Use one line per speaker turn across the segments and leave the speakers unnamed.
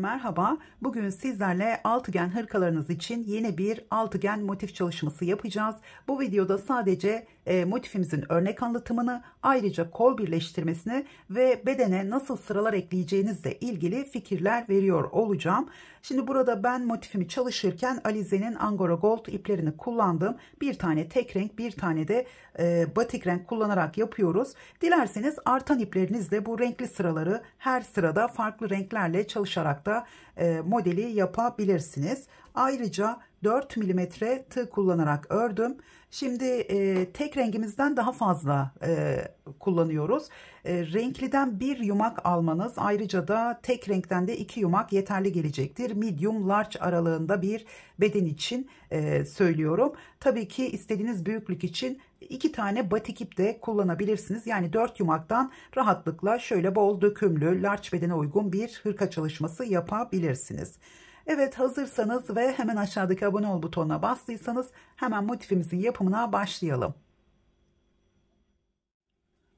merhaba. Bugün sizlerle altıgen hırkalarınız için yeni bir altıgen motif çalışması yapacağız. Bu videoda sadece motifimizin örnek anlatımını, ayrıca kol birleştirmesini ve bedene nasıl sıralar ekleyeceğinizle ilgili fikirler veriyor olacağım. Şimdi burada ben motifimi çalışırken Alize'nin Angora Gold iplerini kullandım. Bir tane tek renk, bir tane de batik renk kullanarak yapıyoruz. Dilerseniz artan iplerinizle bu renkli sıraları her sırada farklı renklerle çalışarak da modeli yapabilirsiniz. Ayrıca 4 milimetre tığ kullanarak ördüm. Şimdi tek rengimizden daha fazla kullanıyoruz. Renkliden bir yumak almanız, ayrıca da tek renkten de 2 yumak yeterli gelecektir. Medium large aralığında bir beden için söylüyorum. Tabii ki istediğiniz büyüklük için 2 tane batik ip de kullanabilirsiniz. Yani 4 yumaktan rahatlıkla şöyle bol dökümlü large bedene uygun bir hırka çalışması yapabilirsiniz. Evet, hazırsanız ve hemen aşağıdaki abone ol butonuna bastıysanız hemen motifimizin yapımına başlayalım.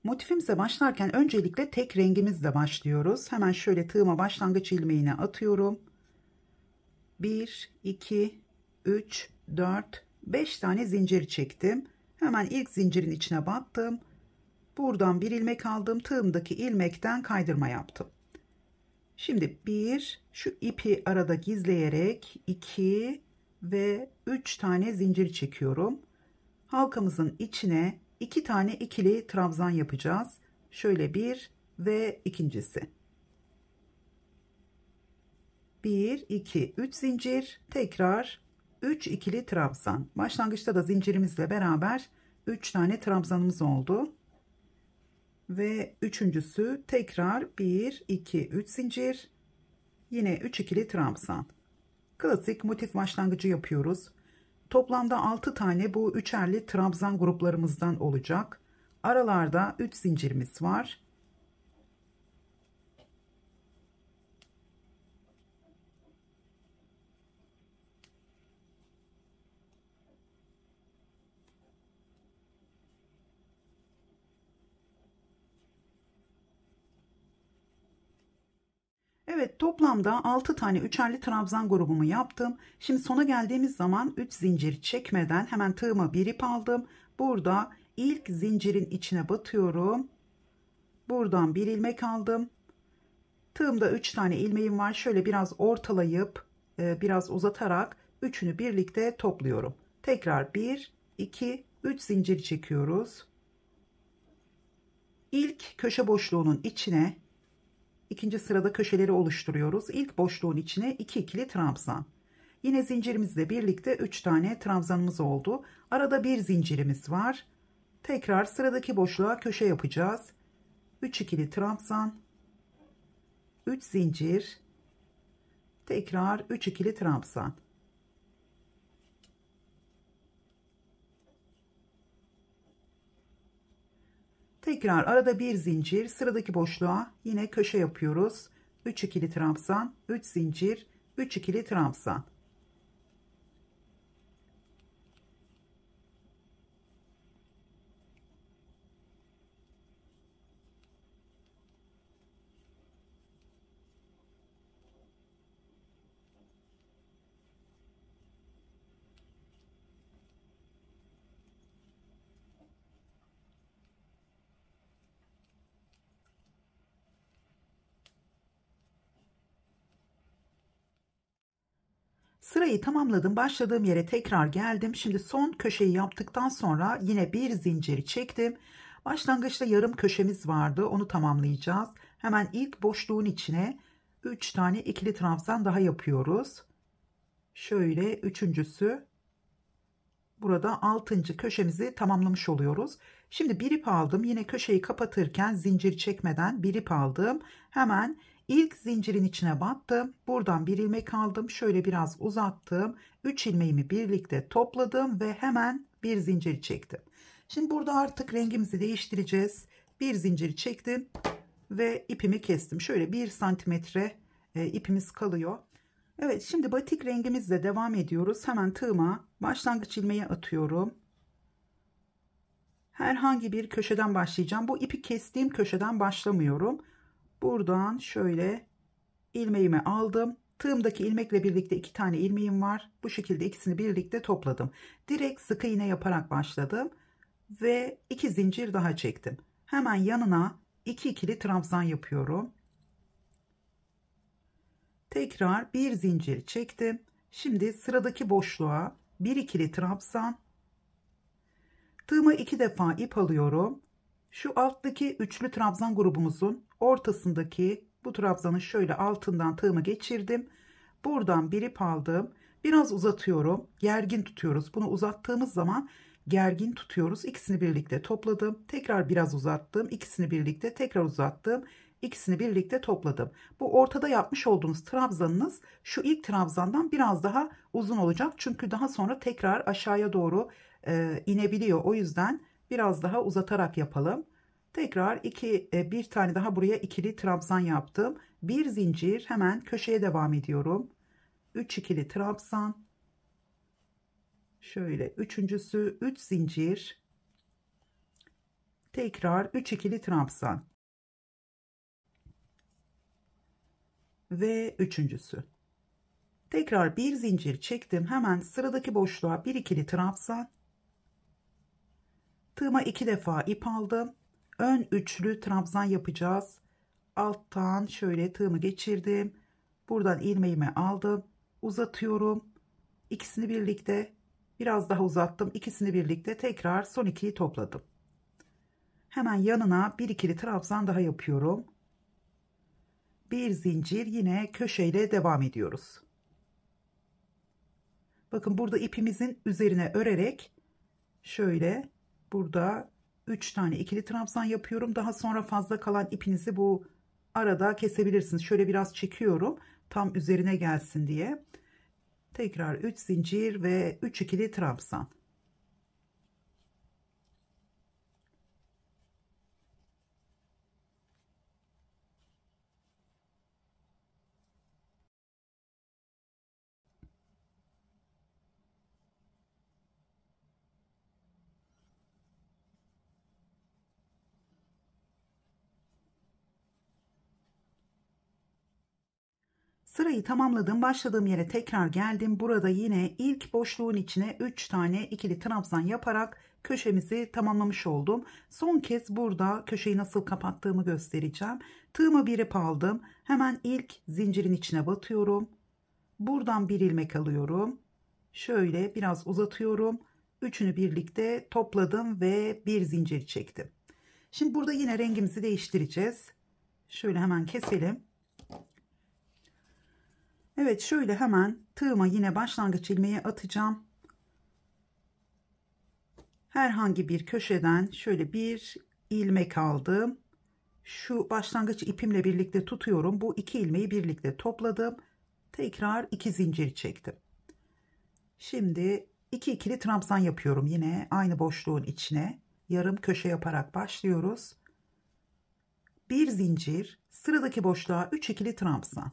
Motifimize başlarken öncelikle tek rengimizle başlıyoruz. Hemen şöyle tığıma başlangıç ilmeğini atıyorum. 1, 2, 3, 4, 5 tane zincir çektim. Hemen ilk zincirin içine battım. Buradan bir ilmek aldım. Tığımdaki ilmekten kaydırma yaptım. Şimdi şu ipi arada gizleyerek 2 ve 3 tane zincir çekiyorum. Halkamızın içine 2 tane ikili trabzan yapacağız. Şöyle bir ve ikincisi. 1, 2, 3 zincir, tekrar 3 ikili trabzan. Başlangıçta da zincirimizle beraber 3 tane trabzanımız oldu. Ve üçüncüsü tekrar 1, 2, 3 zincir, yine 3 ikili trabzan. Klasik motif başlangıcı yapıyoruz. Toplamda 6 tane bu üçerli trabzan gruplarımızdan olacak. Aralarda 3 zincirimiz var. Evet, toplamda 6 tane üçerli trabzan grubumu yaptım. Şimdi sona geldiğimiz zaman 3 zincir çekmeden hemen tığıma bir ip aldım. Burada ilk zincirin içine batıyorum. Buradan bir ilmek aldım. Tığımda 3 tane ilmeğim var. Şöyle biraz ortalayıp biraz uzatarak üçünü birlikte topluyorum. Tekrar 1, 2, 3 zincir çekiyoruz. İlk köşe boşluğunun içine, İkinci sırada köşeleri oluşturuyoruz. İlk boşluğun içine 2 ikili trabzan. Yine zincirimizle birlikte 3 tane trabzanımız oldu. Arada bir zincirimiz var. Tekrar sıradaki boşluğa köşe yapacağız. 3 ikili trabzan, 3 zincir, tekrar 3 ikili trabzan. Tekrar arada bir zincir, sıradaki boşluğa yine köşe yapıyoruz. 3 ikili trabzan, 3 zincir, 3 ikili trabzan. Sırayı tamamladım. Başladığım yere tekrar geldim. Şimdi son köşeyi yaptıktan sonra yine bir zincir çektim. Başlangıçta yarım köşemiz vardı. Onu tamamlayacağız. Hemen ilk boşluğun içine 3 tane ikili trabzan daha yapıyoruz. Şöyle üçüncüsü. Burada 6. köşemizi tamamlamış oluyoruz. Şimdi bir ip aldım. Yine köşeyi kapatırken zincir çekmeden bir ip aldım. Hemen İlk zincirin içine battım. Buradan bir ilmek aldım. Şöyle biraz uzattım. 3 ilmeğimi birlikte topladım ve hemen bir zincir çektim. Şimdi burada artık rengimizi değiştireceğiz. Bir zincir çektim ve ipimi kestim. Şöyle 1 santimetre ipimiz kalıyor. Evet, şimdi batik rengimizle devam ediyoruz. Hemen tığıma başlangıç ilmeği atıyorum. Herhangi bir köşeden başlayacağım. Bu ipi kestiğim köşeden başlamıyorum. Buradan şöyle ilmeğimi aldım. Tığımdaki ilmekle birlikte 2 tane ilmeğim var. Bu şekilde ikisini birlikte topladım. Direkt sık iğne yaparak başladım ve 2 zincir daha çektim. Hemen yanına 2 ikili trabzan yapıyorum. Tekrar bir zincir çektim. Şimdi sıradaki boşluğa bir ikili trabzan. Tığıma 2 defa ip alıyorum. Şu alttaki üçlü trabzan grubumuzun ortasındaki bu trabzanın şöyle altından tığımı geçirdim. Buradan bir ip aldım. Biraz uzatıyorum. Gergin tutuyoruz. Bunu uzattığımız zaman gergin tutuyoruz. İkisini birlikte topladım. Tekrar biraz uzattım. İkisini birlikte tekrar uzattım. İkisini birlikte topladım. Bu ortada yapmış olduğunuz trabzanınız şu ilk trabzandan biraz daha uzun olacak. Çünkü daha sonra tekrar aşağıya doğru inebiliyor. O yüzden biraz daha uzatarak yapalım. Tekrar bir tane daha buraya ikili trabzan yaptım. Bir zincir, hemen köşeye devam ediyorum. 3 ikili trabzan. Şöyle üçüncüsü 3 zincir. Tekrar 3 ikili trabzan. Ve üçüncüsü. Tekrar bir zincir çektim. Hemen sıradaki boşluğa bir ikili trabzan. Tığıma 2 defa ip aldım. Ön üçlü trabzan yapacağız. Alttan şöyle tığımı geçirdim. Buradan ilmeğimi aldım. Uzatıyorum. İkisini birlikte biraz daha uzattım. İkisini birlikte tekrar son ikiyi topladım. Hemen yanına bir ikili trabzan daha yapıyorum. Bir zincir, yine köşeyle devam ediyoruz. Bakın burada ipimizin üzerine örerek şöyle burada 3 tane ikili trabzan yapıyorum. Daha sonra fazla kalan ipinizi bu arada kesebilirsiniz. Şöyle biraz çekiyorum tam üzerine gelsin diye. Tekrar 3 zincir ve 3 ikili trabzan. Sırayı tamamladım. Başladığım yere tekrar geldim. Burada yine ilk boşluğun içine 3 tane ikili trabzan yaparak köşemizi tamamlamış oldum. Son kez burada köşeyi nasıl kapattığımı göstereceğim. Tığıma bir ip aldım. Hemen ilk zincirin içine batıyorum. Buradan bir ilmek alıyorum. Şöyle biraz uzatıyorum. Üçünü birlikte topladım ve bir zincir çektim. Şimdi burada yine rengimizi değiştireceğiz. Şöyle hemen keselim. Evet, şöyle hemen tığıma yine başlangıç ilmeği atacağım. Herhangi bir köşeden şöyle bir ilmek aldım. Şu başlangıç ipimle birlikte tutuyorum. Bu iki ilmeği birlikte topladım. Tekrar 2 zincir çektim. Şimdi 2 ikili trabzan yapıyorum yine aynı boşluğun içine. Yarım köşe yaparak başlıyoruz. Bir zincir, sıradaki boşluğa 3 ikili trabzan.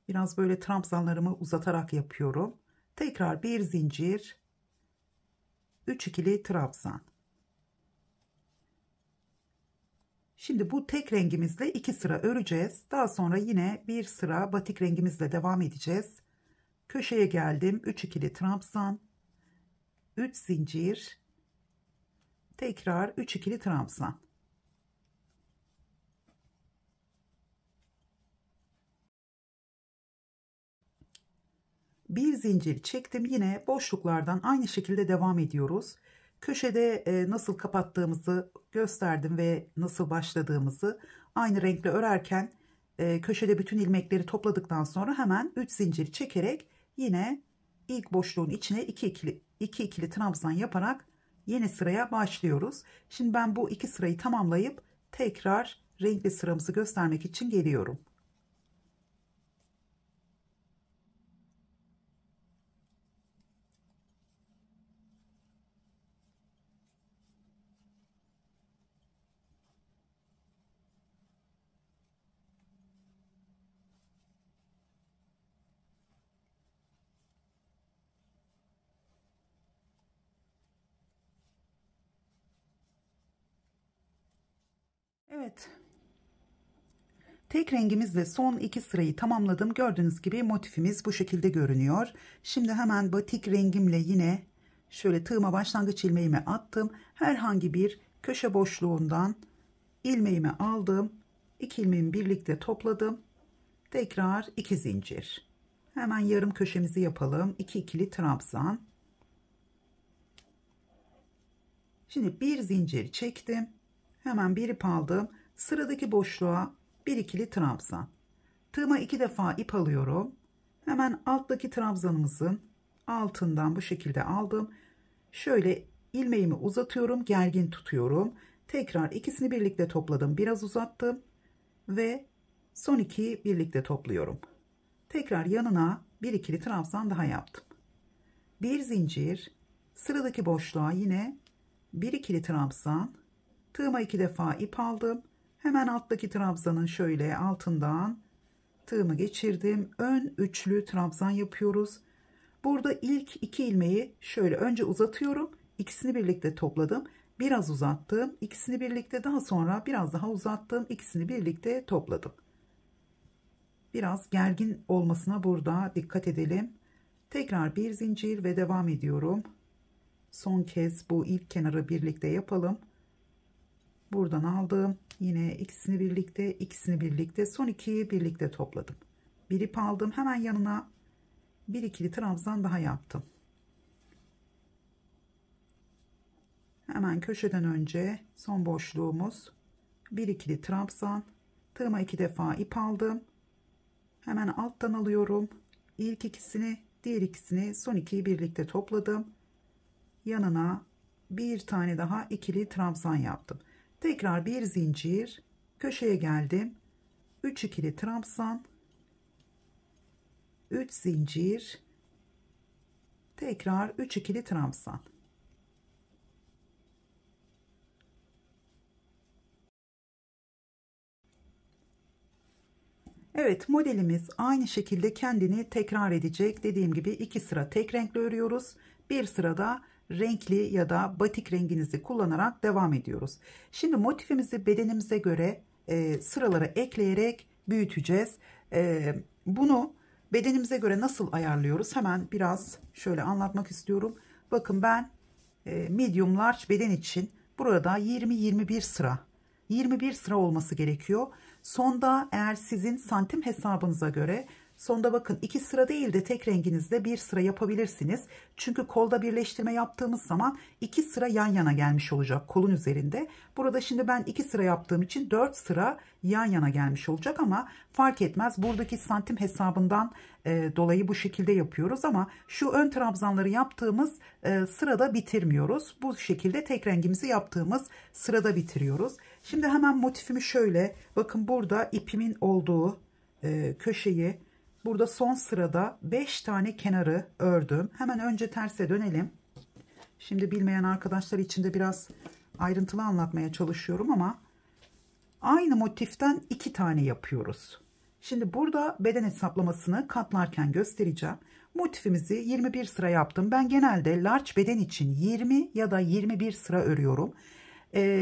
Biraz böyle trabzanlarımı uzatarak yapıyorum. Tekrar bir zincir, 3 ikili trabzan. Şimdi bu tek rengimizle 2 sıra öreceğiz. Daha sonra yine bir sıra batik rengimizle devam edeceğiz. Köşeye geldim. 3 ikili trabzan, 3 zincir, tekrar 3 ikili trabzan. Bir zincir çektim. Yine boşluklardan aynı şekilde devam ediyoruz. Köşede nasıl kapattığımızı gösterdim ve nasıl başladığımızı. Aynı renkle örerken köşede bütün ilmekleri topladıktan sonra hemen 3 zincir çekerek yine ilk boşluğun içine 2 ikili trabzan yaparak yeni sıraya başlıyoruz. Şimdi ben bu 2 sırayı tamamlayıp tekrar renkli sıramızı göstermek için geliyorum. Evet. Tek rengimizle son 2 sırayı tamamladım. Gördüğünüz gibi motifimiz bu şekilde görünüyor. Şimdi hemen batik rengimle yine şöyle tığıma başlangıç ilmeğimi attım. Herhangi bir köşe boşluğundan ilmeğimi aldım. 2 ilmeğimi birlikte topladım. Tekrar 2 zincir. Hemen yarım köşemizi yapalım. 2 ikili trabzan. Şimdi bir zincir çektim. Hemen bir ip aldım. Sıradaki boşluğa bir ikili trabzan. Tığıma 2 defa ip alıyorum. Hemen alttaki trabzanımızın altından bu şekilde aldım. Şöyle ilmeğimi uzatıyorum, gergin tutuyorum. Tekrar ikisini birlikte topladım. Biraz uzattım ve son 2'yi birlikte topluyorum. Tekrar yanına bir ikili trabzan daha yaptım. Bir zincir, sıradaki boşluğa yine bir ikili trabzan. Tığıma 2 defa ip aldım. Hemen alttaki trabzanın şöyle altından tığımı geçirdim. Ön üçlü trabzan yapıyoruz. Burada ilk 2 ilmeği şöyle önce uzatıyorum. İkisini birlikte topladım. Biraz uzattım. İkisini birlikte, daha sonra biraz daha uzattım. İkisini birlikte topladım. Biraz gergin olmasına burada dikkat edelim. Tekrar bir zincir ve devam ediyorum. Son kez bu ilk kenarı birlikte yapalım. Buradan aldım. Yine ikisini birlikte, son 2'yi birlikte topladım. Bir ip aldım. Hemen yanına bir ikili trabzan daha yaptım. Hemen köşeden önce son boşluğumuz bir ikili trabzan. Tığıma 2 defa ip aldım. Hemen alttan alıyorum. İlk ikisini, diğer ikisini, son 2'yi birlikte topladım. Yanına bir tane daha ikili trabzan yaptım. Tekrar bir zincir, köşeye geldim. 3 ikili trabzan, 3 zincir, tekrar 3 ikili trabzan. Evet, modelimiz aynı şekilde kendini tekrar edecek. Dediğim gibi 2 sıra tek renkli örüyoruz. Bir sırada renkli ya da batik renginizi kullanarak devam ediyoruz. Şimdi motifimizi bedenimize göre sıralara ekleyerek büyüteceğiz. Bunu bedenimize göre nasıl ayarlıyoruz? Hemen biraz şöyle anlatmak istiyorum. Bakın ben medium large beden için burada 20-21 sıra. 21 sıra olması gerekiyor. Sonda eğer sizin santim hesabınıza göre sonda bakın 2 sıra değil de tek renginizde 1 sıra yapabilirsiniz. Çünkü kolda birleştirme yaptığımız zaman 2 sıra yan yana gelmiş olacak kolun üzerinde. Burada şimdi ben 2 sıra yaptığım için 4 sıra yan yana gelmiş olacak ama fark etmez. Buradaki santim hesabından dolayı bu şekilde yapıyoruz ama şu ön trabzanları yaptığımız sırada bitirmiyoruz. Bu şekilde tek rengimizi yaptığımız sırada bitiriyoruz. Şimdi hemen motifimi şöyle bakın, burada ipimin olduğu köşeyi, burada son sırada 5 tane kenarı ördüm. Hemen önce terse dönelim. Şimdi bilmeyen arkadaşlar için de biraz ayrıntılı anlatmaya çalışıyorum ama aynı motiften 2 tane yapıyoruz. Şimdi burada beden hesaplamasını katlarken göstereceğim. Motifimizi 21 sıra yaptım. Ben genelde large beden için 20 ya da 21 sıra örüyorum.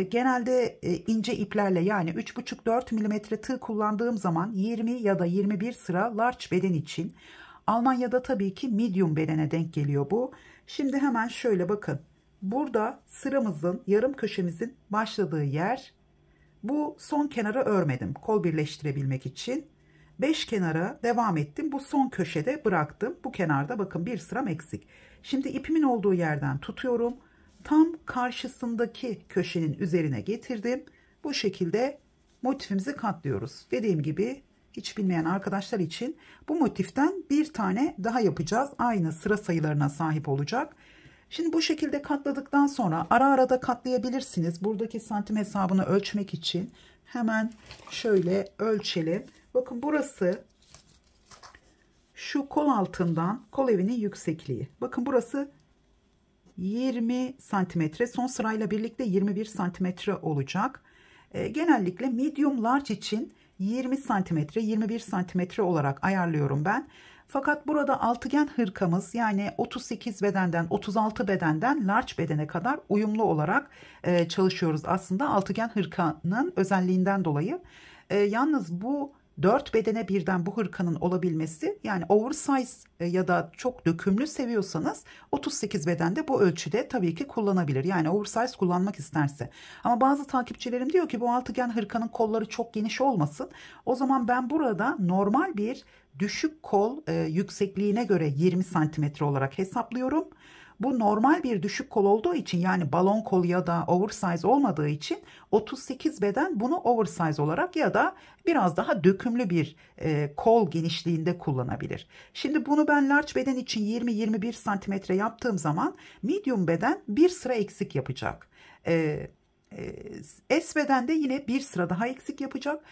Genelde ince iplerle, yani 3,5-4 mm tığ kullandığım zaman 20 ya da 21 sıra large beden için. Almanya'da tabii ki medium bedene denk geliyor bu. Şimdi hemen şöyle bakın. Burada sıramızın, yarım köşemizin başladığı yer. Bu son kenarı örmedim kol birleştirebilmek için. 5 kenara devam ettim. Bu son köşede bıraktım. Bu kenarda bakın bir sıram eksik. Şimdi ipimin olduğu yerden tutuyorum. Tam karşısındaki köşenin üzerine getirdim. Bu şekilde motifimizi katlıyoruz. Dediğim gibi hiç bilmeyen arkadaşlar için bu motiften bir tane daha yapacağız. Aynı sıra sayılarına sahip olacak. Şimdi bu şekilde katladıktan sonra ara ara da katlayabilirsiniz. Buradaki santim hesabını ölçmek için hemen şöyle ölçelim. Bakın burası şu kol altından kol evinin yüksekliği. Bakın burası 20 santimetre, son sırayla birlikte 21 santimetre olacak. Genellikle medium large için 20 santimetre 21 santimetre olarak ayarlıyorum ben. Fakat burada altıgen hırkamız, yani 38 bedenden 36 bedenden large bedene kadar uyumlu olarak çalışıyoruz aslında altıgen hırkanın özelliğinden dolayı. Yalnız bu 4 bedene birden bu hırkanın olabilmesi, yani oversize ya da çok dökümlü seviyorsanız 38 bedende bu ölçüde tabii ki kullanabilir. Yani oversize kullanmak isterse. Ama bazı takipçilerim diyor ki bu altıgen hırkanın kolları çok geniş olmasın. O zaman ben burada normal bir düşük kol yüksekliğine göre 20 santimetre olarak hesaplıyorum. Bu normal bir düşük kol olduğu için, yani balon kol ya da oversize olmadığı için 38 beden bunu oversize olarak ya da biraz daha dökümlü bir kol genişliğinde kullanabilir. Şimdi bunu ben large beden için 20-21 santimetre yaptığım zaman medium beden bir sıra eksik yapacak. S beden de yine bir sıra daha eksik yapacak.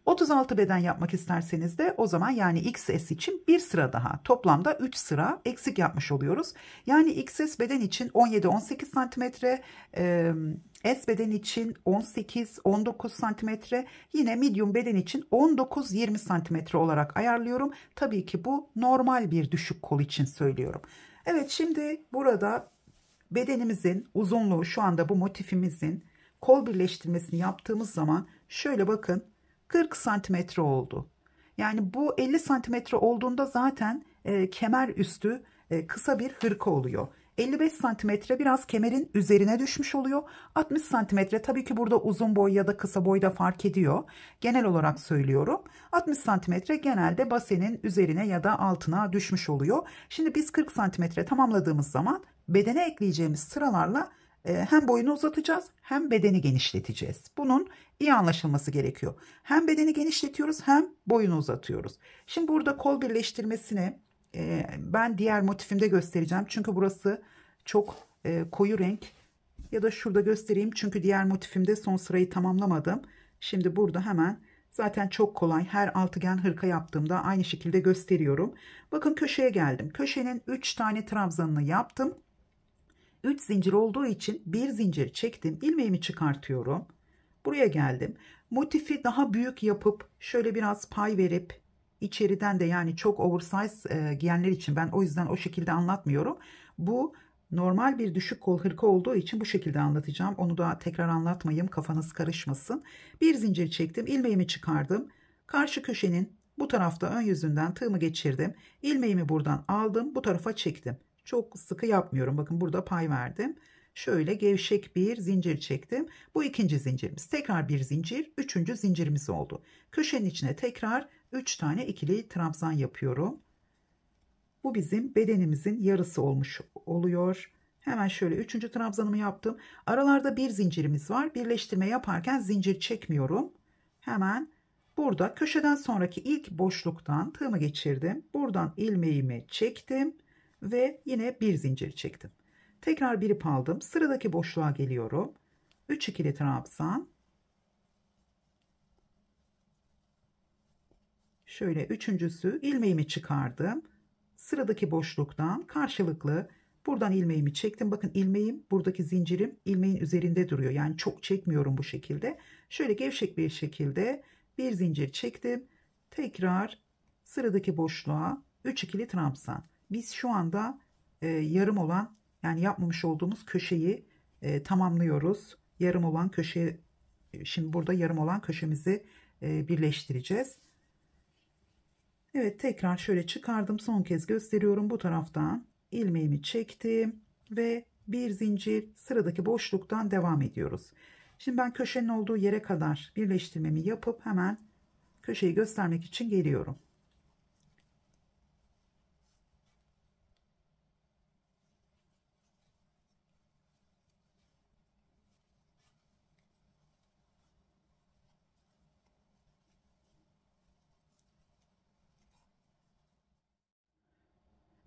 36 beden yapmak isterseniz de o zaman yani XS için bir sıra daha, toplamda 3 sıra eksik yapmış oluyoruz. Yani XS beden için 17-18 santimetre, S beden için 18-19 santimetre, yine medium beden için 19-20 santimetre olarak ayarlıyorum. Tabii ki bu normal bir düşük kol için söylüyorum. Evet, şimdi burada bedenimizin uzunluğu, şu anda bu motifimizin kol birleştirmesini yaptığımız zaman şöyle bakın, 40 santimetre oldu. Yani bu 50 santimetre olduğunda zaten kemer üstü kısa bir hırka oluyor. 55 santimetre biraz kemerin üzerine düşmüş oluyor. 60 santimetre tabii ki burada uzun boy ya da kısa boyda fark ediyor. Genel olarak söylüyorum. 60 santimetre genelde basenin üzerine ya da altına düşmüş oluyor. Şimdi biz 40 santimetre tamamladığımız zaman bedene ekleyeceğimiz sıralarla hem boyunu uzatacağız hem bedeni genişleteceğiz. Bunun iyi anlaşılması gerekiyor. Hem bedeni genişletiyoruz hem boyunu uzatıyoruz. Şimdi burada kol birleştirmesini ben diğer motifimde göstereceğim. Çünkü burası çok koyu renk. Ya da şurada göstereyim. Çünkü diğer motifimde son sırayı tamamlamadım. Şimdi burada hemen zaten çok kolay. Her altıgen hırka yaptığımda aynı şekilde gösteriyorum. Bakın köşeye geldim. Köşenin 3 tane trabzanını yaptım. 3 zincir olduğu için bir zincir çektim. İlmeğimi çıkartıyorum. Buraya geldim. Motifi daha büyük yapıp şöyle biraz pay verip içeriden de, yani çok oversize giyenler için ben o yüzden o şekilde anlatmıyorum. Bu normal bir düşük kol hırka olduğu için bu şekilde anlatacağım. Onu da tekrar anlatmayayım, kafanız karışmasın. Bir zincir çektim. İlmeğimi çıkardım. Karşı köşenin bu tarafta ön yüzünden tığımı geçirdim. İlmeğimi buradan aldım. Bu tarafa çektim. Çok sıkı yapmıyorum. Bakın burada pay verdim. Şöyle gevşek bir zincir çektim. Bu ikinci zincirimiz. Tekrar bir zincir. Üçüncü zincirimiz oldu. Köşenin içine tekrar 3 tane ikili trabzan yapıyorum. Bu bizim bedenimizin yarısı olmuş oluyor. Hemen şöyle üçüncü trabzanımı yaptım. Aralarda bir zincirimiz var. Birleştirme yaparken zincir çekmiyorum. Hemen burada köşeden sonraki ilk boşluktan tığımı geçirdim. Buradan ilmeğimi çektim ve yine bir zincir çektim. Tekrar bir ip aldım. Sıradaki boşluğa geliyorum. 3 ikili trabzan. Şöyle üçüncüsü, ilmeğimi çıkardım. Sıradaki boşluktan karşılıklı buradan ilmeğimi çektim. Bakın ilmeğim, buradaki zincirim ilmeğin üzerinde duruyor. Yani çok çekmiyorum bu şekilde. Şöyle gevşek bir şekilde bir zincir çektim. Tekrar sıradaki boşluğa 3 ikili trabzan. Biz şu anda yarım olan, yani yapmamış olduğumuz köşeyi tamamlıyoruz. Yarım olan köşe, şimdi burada yarım olan köşemizi birleştireceğiz. Evet, tekrar şöyle çıkardım. Son kez gösteriyorum. Bu taraftan ilmeğimi çektim ve bir zincir, sıradaki boşluktan devam ediyoruz. Şimdi ben köşenin olduğu yere kadar birleştirmemi yapıp hemen köşeyi göstermek için geliyorum.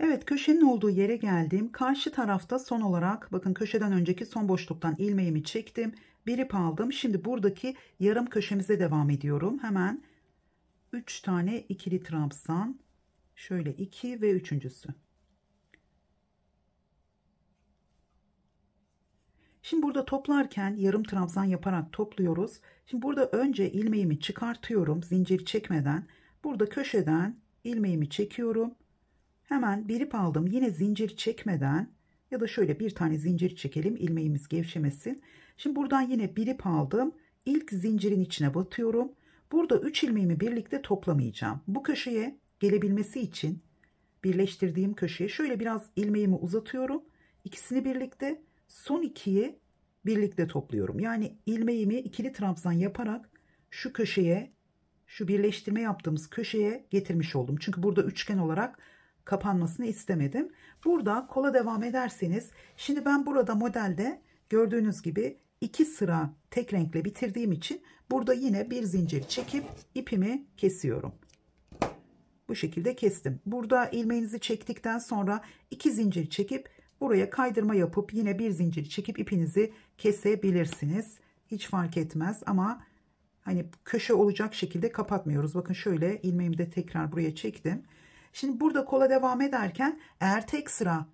Evet, köşenin olduğu yere geldim. Karşı tarafta son olarak bakın, köşeden önceki son boşluktan ilmeğimi çektim. Bir ip aldım. Şimdi buradaki yarım köşemize devam ediyorum. Hemen 3 tane ikili trabzan. Şöyle 2 ve üçüncüsü. Şimdi burada toplarken yarım trabzan yaparak topluyoruz. Şimdi burada önce ilmeğimi çıkartıyorum zincir çekmeden. Burada köşeden ilmeğimi çekiyorum. Hemen bir ip aldım. Yine zincir çekmeden ya da şöyle bir tane zincir çekelim, ilmeğimiz gevşemesin. Şimdi buradan yine bir ip aldım. İlk zincirin içine batıyorum. Burada 3 ilmeğimi birlikte toplamayacağım. Bu köşeye gelebilmesi için birleştirdiğim köşeye şöyle biraz ilmeğimi uzatıyorum. İkisini birlikte, son ikiyi birlikte topluyorum. Yani ilmeğimi ikili trabzan yaparak şu köşeye, şu birleştirme yaptığımız köşeye getirmiş oldum. Çünkü burada üçgen olarak kapanmasını istemedim. Burada kola devam ederseniz, şimdi ben burada modelde gördüğünüz gibi 2 sıra tek renkle bitirdiğim için burada yine bir zincir çekip ipimi kesiyorum. Bu şekilde kestim. Burada ilmeğinizi çektikten sonra 2 zincir çekip buraya kaydırma yapıp yine bir zincir çekip ipinizi kesebilirsiniz. Hiç fark etmez ama hani köşe olacak şekilde kapatmıyoruz. Bakın şöyle ilmeğimi de tekrar buraya çektim. Şimdi burada kola devam ederken eğer tek sıra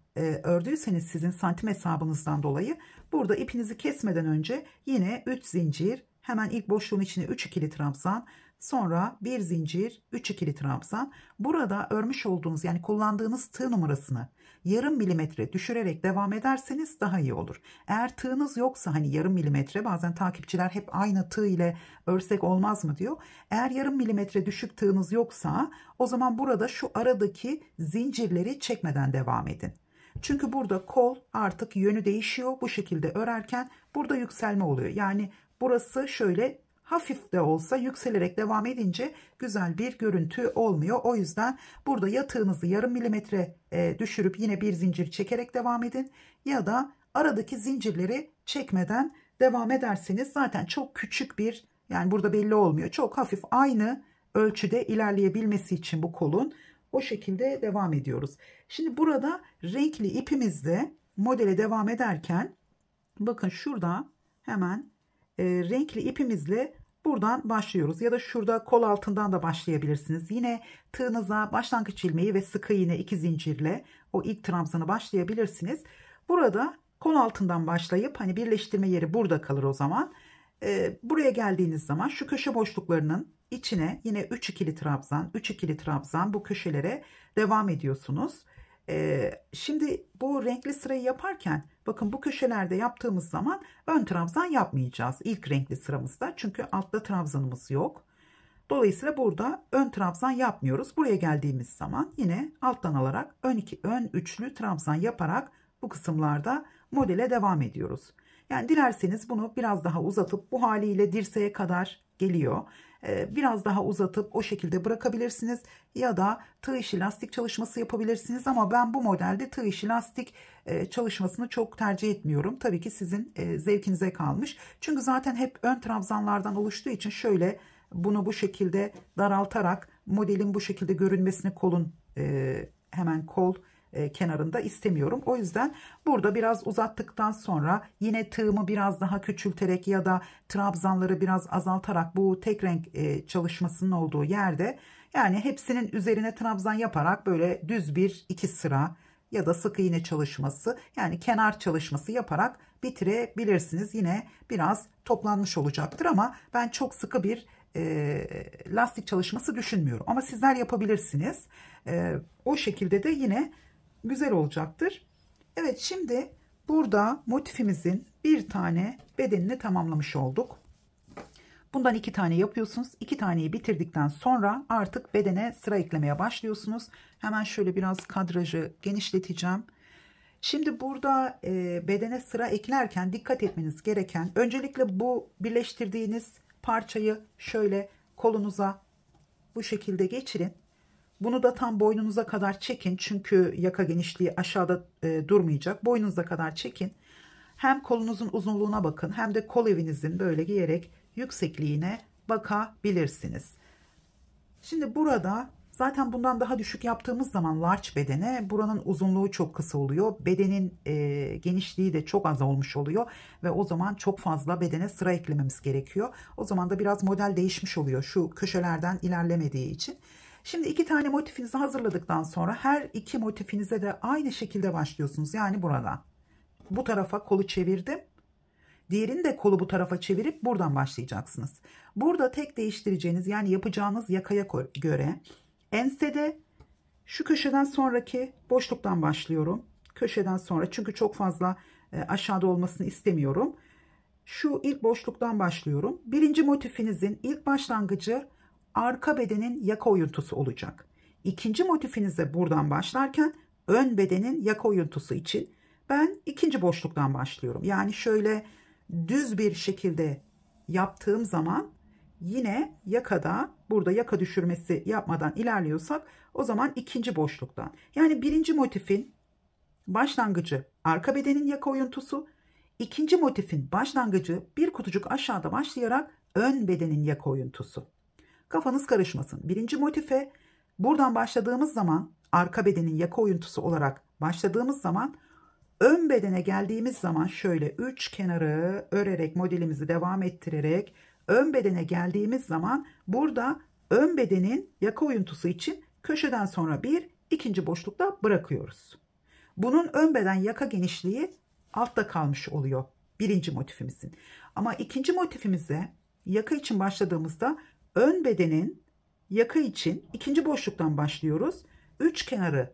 ördüyseniz sizin santim hesabınızdan dolayı burada ipinizi kesmeden önce yine 3 zincir, hemen ilk boşluğun içine 3 ikili trabzan, sonra bir zincir, 3 ikili trabzan. Burada örmüş olduğunuz, yani kullandığınız tığ numarasını yarım milimetre düşürerek devam ederseniz daha iyi olur. Eğer tığınız yoksa, hani yarım milimetre, bazen takipçiler hep aynı tığ ile örsek olmaz mı diyor. Eğer yarım milimetre düşük tığınız yoksa o zaman burada şu aradaki zincirleri çekmeden devam edin. Çünkü burada kol artık yönü değişiyor. Bu şekilde örerken burada yükselme oluyor. Yani burası şöyle hafif de olsa yükselerek devam edince güzel bir görüntü olmuyor. O yüzden burada ya tığınızı yarım milimetre düşürüp yine bir zincir çekerek devam edin, ya da aradaki zincirleri çekmeden devam ederseniz zaten çok küçük bir, yani burada belli olmuyor. Çok hafif aynı ölçüde ilerleyebilmesi için bu kolun o şekilde devam ediyoruz. Şimdi burada renkli ipimizle modele devam ederken bakın şurada hemen renkli ipimizle buradan başlıyoruz, ya da şurada kol altından da başlayabilirsiniz. Yine tığınıza başlangıç ilmeği ve sık iğne 2 zincirle o ilk trabzanı başlayabilirsiniz. Burada kol altından başlayıp, hani birleştirme yeri burada kalır o zaman. Buraya geldiğiniz zaman şu köşe boşluklarının içine yine 3 ikili trabzan, 3 ikili trabzan, bu köşelere devam ediyorsunuz. Şimdi bu renkli sırayı yaparken bakın bu köşelerde yaptığımız zaman ön trabzan yapmayacağız ilk renkli sıramızda, çünkü altta trabzanımız yok. Dolayısıyla burada ön trabzan yapmıyoruz. Buraya geldiğimiz zaman yine alttan alarak ön üçlü trabzan yaparak bu kısımlarda modele devam ediyoruz. Yani dilerseniz bunu biraz daha uzatıp, bu haliyle dirseğe kadar geliyor, biraz daha uzatıp o şekilde bırakabilirsiniz, ya da tığ işi lastik çalışması yapabilirsiniz. Ama ben bu modelde tığ işi lastik çalışmasını çok tercih etmiyorum. Tabii ki sizin zevkinize kalmış. Çünkü zaten hep ön trabzanlardan oluştuğu için şöyle bunu bu şekilde daraltarak modelin bu şekilde görünmesini kolun hemen kol kenarında istemiyorum. O yüzden burada biraz uzattıktan sonra yine tığımı biraz daha küçülterek ya da trabzanları biraz azaltarak bu tek renk çalışmasının olduğu yerde, yani hepsinin üzerine trabzan yaparak böyle düz bir 2 sıra ya da sık iğne çalışması, yani kenar çalışması yaparak bitirebilirsiniz. Yine biraz toplanmış olacaktır ama ben çok sıkı bir lastik çalışması düşünmüyorum. Ama sizler yapabilirsiniz. O şekilde de yine güzel olacaktır. Evet, şimdi burada motifimizin bir tane bedenini tamamlamış olduk. Bundan 2 tane yapıyorsunuz. 2 taneyi bitirdikten sonra artık bedene sıra eklemeye başlıyorsunuz. Hemen şöyle biraz kadrajı genişleteceğim. Şimdi burada bedene sıra eklerken dikkat etmeniz gereken, öncelikle bu birleştirdiğiniz parçayı şöyle kolunuza bu şekilde geçirin. Bunu da tam boynunuza kadar çekin. Çünkü yaka genişliği aşağıda durmayacak. Boynunuza kadar çekin. Hem kolunuzun uzunluğuna bakın, hem de kol evinizin böyle giyerek yüksekliğine bakabilirsiniz. Şimdi burada zaten bundan daha düşük yaptığımız zaman large bedene buranın uzunluğu çok kısa oluyor. Bedenin genişliği de çok az olmuş oluyor. Ve o zaman çok fazla bedene sıra eklememiz gerekiyor. O zaman da biraz model değişmiş oluyor şu köşelerden ilerlemediği için. Şimdi 2 tane motifinizi hazırladıktan sonra her 2 motifinize de aynı şekilde başlıyorsunuz. Yani burada bu tarafa kolu çevirdim. Diğerini de kolu bu tarafa çevirip buradan başlayacaksınız. Burada tek değiştireceğiniz, yani yapacağınız yakaya göre ensede şu köşeden sonraki boşluktan başlıyorum. Köşeden sonra, çünkü çok fazla aşağıda olmasını istemiyorum. şu ilk boşluktan başlıyorum. Birinci motifinizin ilk başlangıcı arka bedenin yaka oyuntusu olacak. İkinci motifinize buradan başlarken ön bedenin yaka oyuntusu için ben ikinci boşluktan başlıyorum. Yani şöyle düz bir şekilde yaptığım zaman yine yakada, burada yaka düşürmesi yapmadan ilerliyorsak o zaman ikinci boşluktan. Yani birinci motifin başlangıcı arka bedenin yaka oyuntusu, ikinci motifin başlangıcı bir kutucuk aşağıda başlayarak ön bedenin yaka oyuntusu. Kafanız karışmasın. Birinci motife buradan başladığımız zaman arka bedenin yaka oyuntusu olarak başladığımız zaman ön bedene geldiğimiz zaman şöyle üç kenarı örerek modelimizi devam ettirerek ön bedene geldiğimiz zaman burada ön bedenin yaka oyuntusu için köşeden sonra bir ikinci boşlukta bırakıyoruz. Bunun ön beden yaka genişliği altta kalmış oluyor birinci motifimizin. Ama ikinci motifimize yaka için başladığımızda ön bedenin yaka için ikinci boşluktan başlıyoruz. Üç kenarı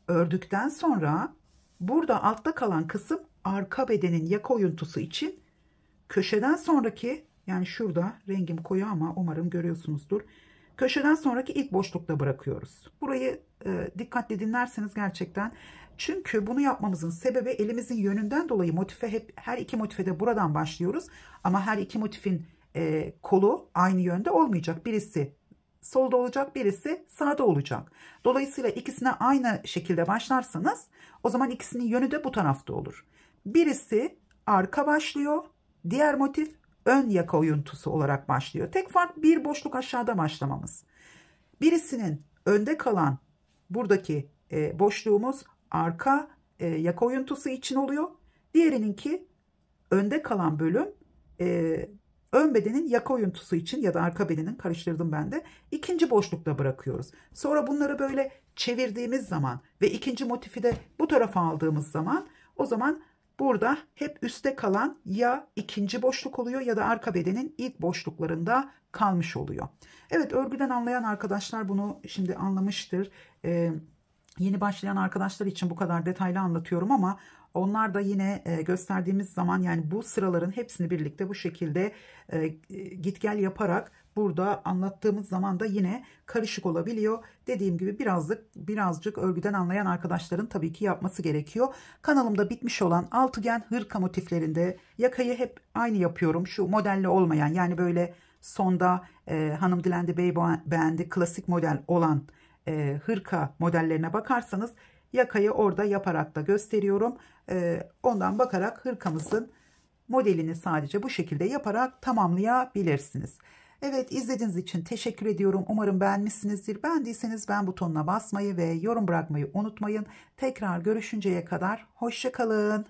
ördükten sonra burada altta kalan kısım arka bedenin yaka oyuntusu için köşeden sonraki, yani şurada rengim koyu ama umarım görüyorsunuzdur. Köşeden sonraki ilk boşlukta bırakıyoruz. Burayı dikkatli dinlerseniz gerçekten, çünkü bunu yapmamızın sebebi elimizin yönünden dolayı motife hep her iki motife de buradan başlıyoruz. Ama her iki motifin kolu aynı yönde olmayacak. Birisi solda olacak, birisi sağda olacak. Dolayısıyla ikisine aynı şekilde başlarsanız o zaman ikisinin yönü de bu tarafta olur. Birisi arka başlıyor, diğer motif ön yaka oyuntusu olarak başlıyor. Tek fark bir boşluk aşağıda başlamamız. Birisinin önde kalan buradaki boşluğumuz arka yaka oyuntusu için oluyor. Diğerininki önde kalan bölüm ön bedenin yaka oyuntusu için ya da arka bedenin, karıştırdım ben de, ikinci boşlukta bırakıyoruz. Sonra bunları böyle çevirdiğimiz zaman ve ikinci motifi de bu tarafa aldığımız zaman o zaman burada hep üstte kalan ya ikinci boşluk oluyor ya da arka bedenin ilk boşluklarında kalmış oluyor. Evet, örgüden anlayan arkadaşlar bunu şimdi anlamıştır. Yeni başlayan arkadaşlar için bu kadar detaylı anlatıyorum ama onlar da yine gösterdiğimiz zaman, yani bu sıraların hepsini birlikte bu şekilde git gel yaparak burada anlattığımız zaman da yine karışık olabiliyor. Dediğim gibi birazcık örgüden anlayan arkadaşların tabii ki yapması gerekiyor. Kanalımda bitmiş olan altıgen hırka motiflerinde yakayı hep aynı yapıyorum. Şu modelle olmayan, yani böyle sonda hanım dilendi bey beğendi klasik model olan hırka modellerine bakarsanız yakayı orada yaparak da gösteriyorum. Ondan bakarak hırkamızın modelini sadece bu şekilde yaparak tamamlayabilirsiniz. Evet, izlediğiniz için teşekkür ediyorum. Umarım beğenmişsinizdir. Beğendiyseniz beğen butonuna basmayı ve yorum bırakmayı unutmayın. Tekrar görüşünceye kadar hoşça kalın.